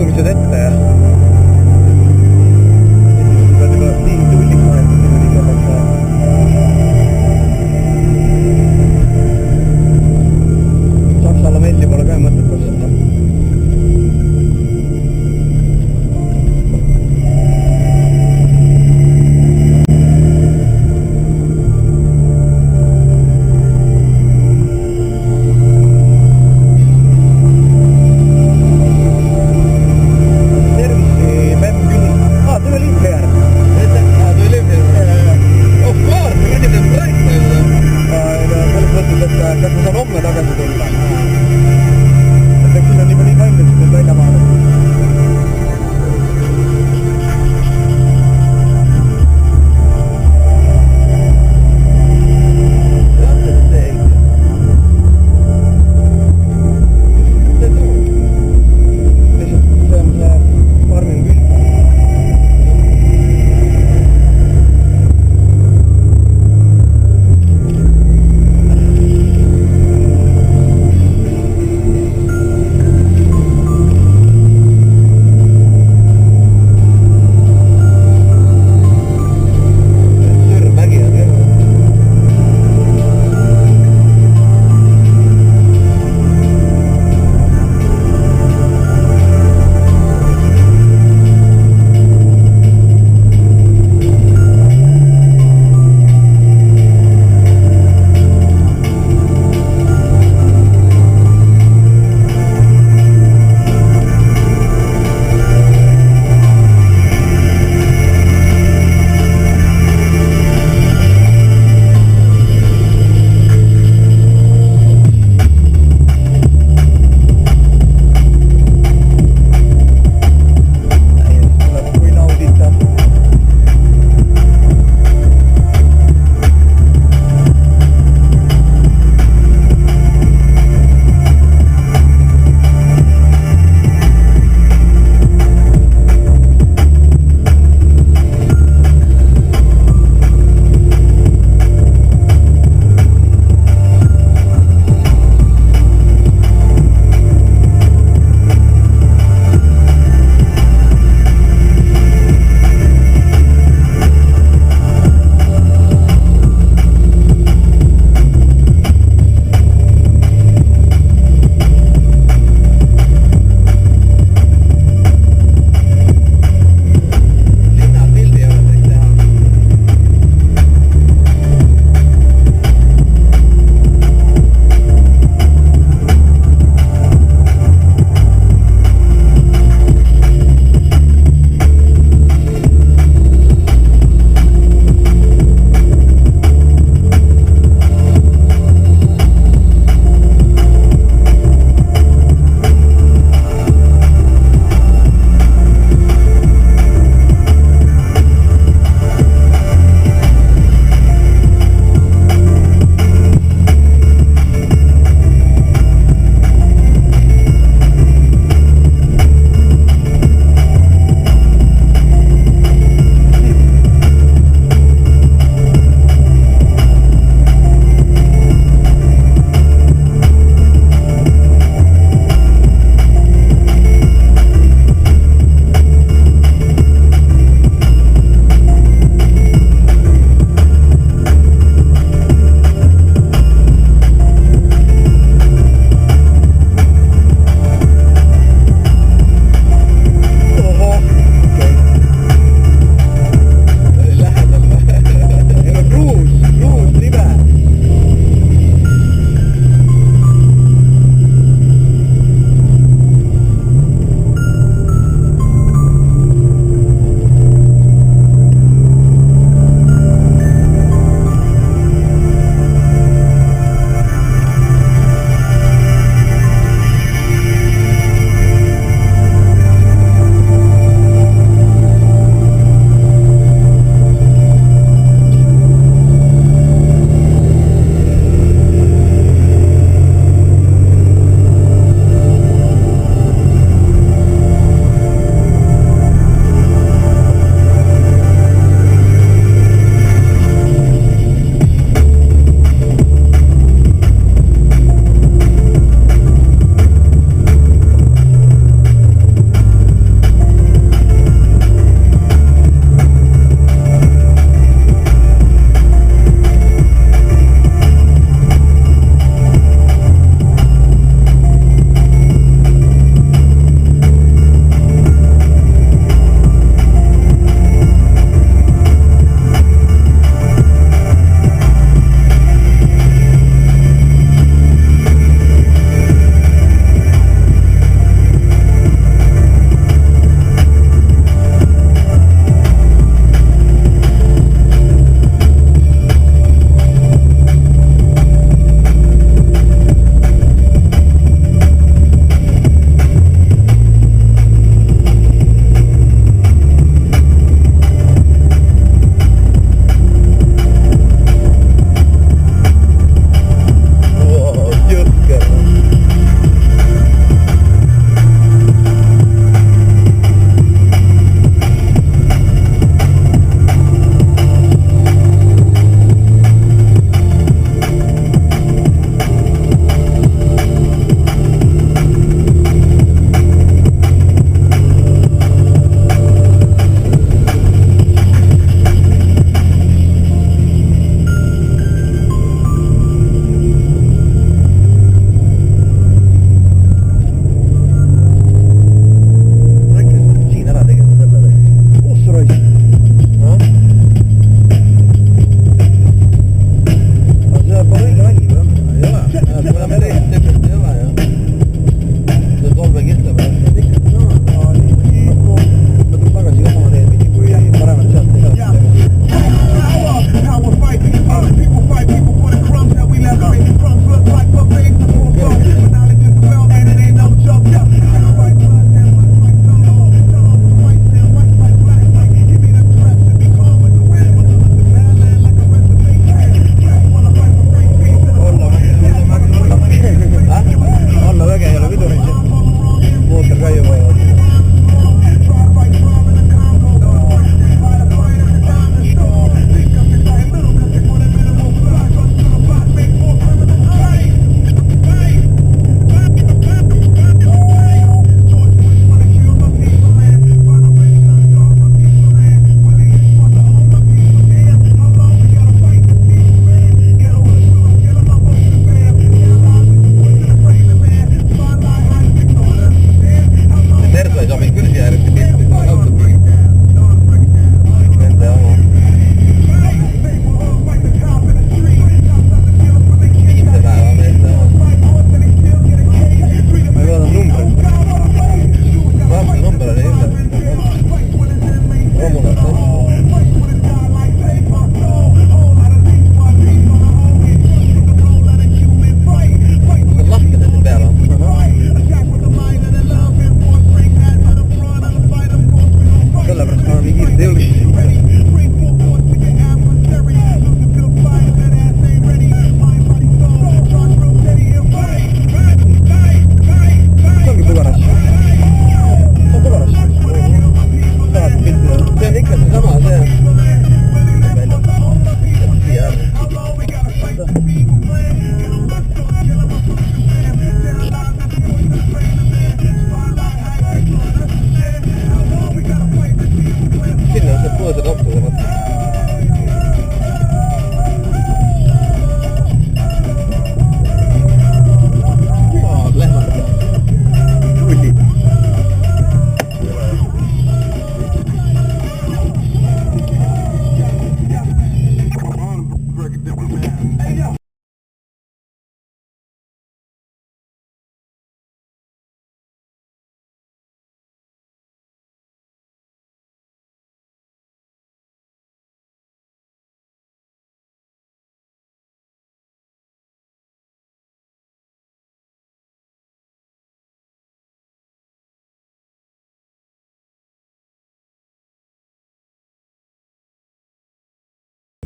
liikumised ette ja siis pead juba liin tulliks vahetama niimoodi selleks Saksa lamelli pole ka mõtet otsata.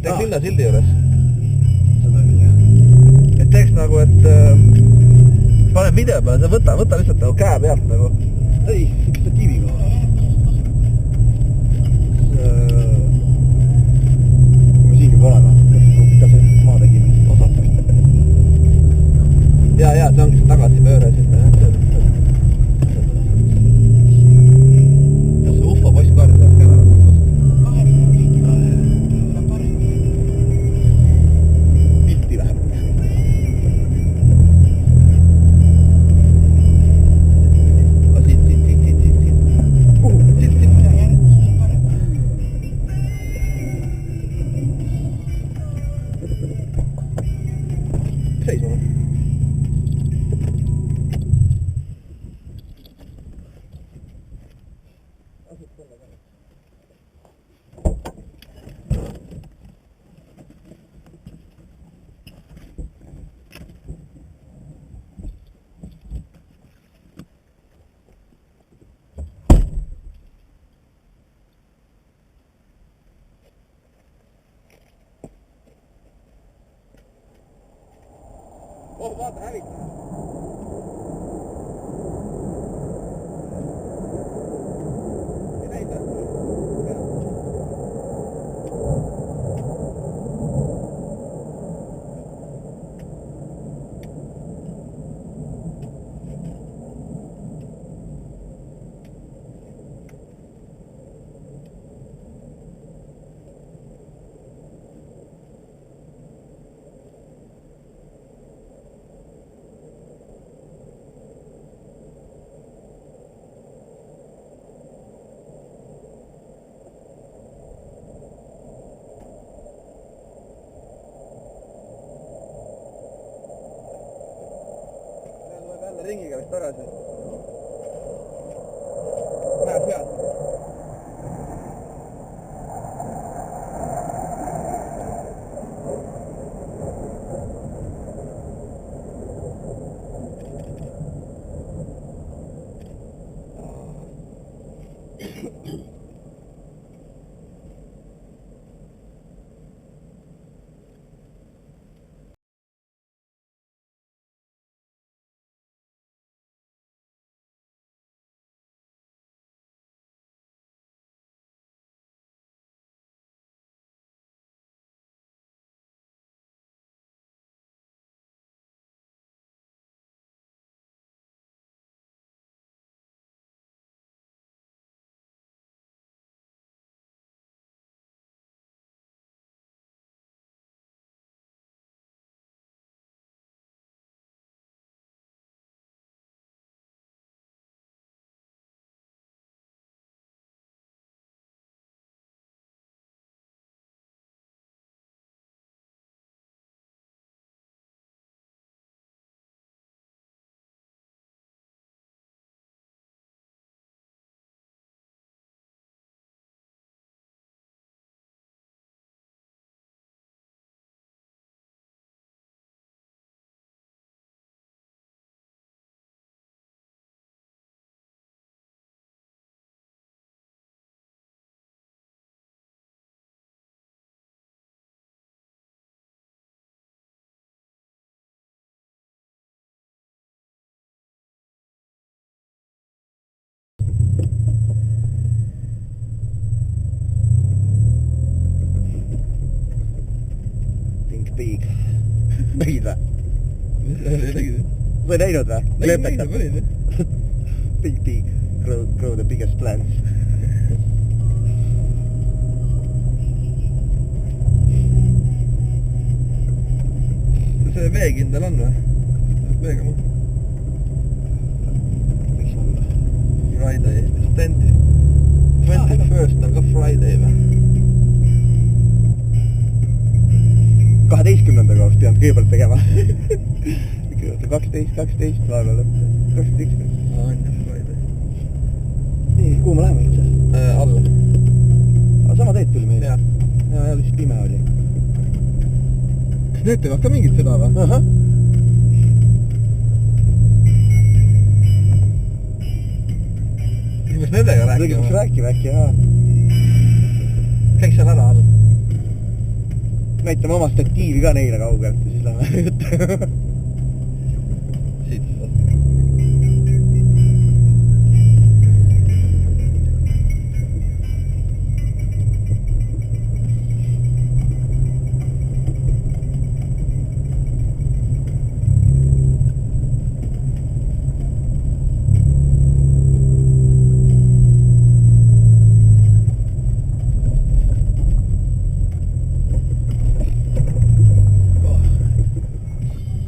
teeks Linna sildi juures. Seda küll, jah. Et teeks nagu, et panen video peale, sa võta lihtsalt nagu käe pealt nagu. Ei, siukeste kiviga. Kui me siin juba oleme, kas see maa tegime osad? Ja, see ongi see tagasi pööre sinna, jah. Ja see ufo postkaardi läheb ka ära. Pilti läheb. Siit. Kuhu? Siit. Seisma. Vaata, hävitab. Ei näida. Ringiga vist tagasi. Näed head. Big. Nägid või? Või näinud või? Lõpetab. Big. Grow the biggest plants. See veekindel on või? Veega ma. Miks on või? Friday. 21st on ka Friday või? 12. kaust peanud kõigepealt tegema. 12, vaeva lõpp. 21. On jah, Friday. Nii, kuhu me läheme üldse? Alla. Aga sama teed tuli meil. Jah. Ja lihtsalt pime oli. Kas need teevad ka mingit seda või? Ahah. Mis nendega rääkima? Räägime äkki, jaa. Käiks seal ära all. näitame oma statiivi ka neile kaugelt ja siis lähme jutte. Siit.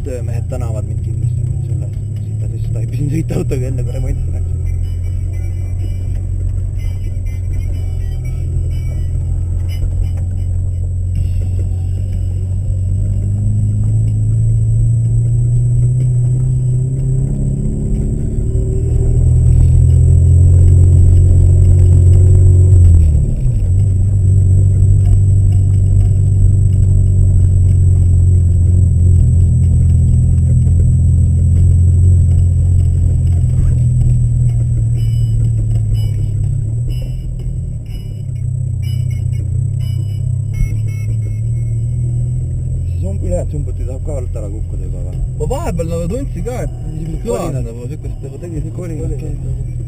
Töömehed tänavad mind kindlasti selle eest, sest ta ei pidin sõita autoga enne, kui remonti läks. Ülejäänud sumbuti tahab ka alt ära kukkuda juba või? Ma vahepeal nagu tundsin ka, et niisugune kõlas nagu, niisugust nagu tegi Kolin, okei.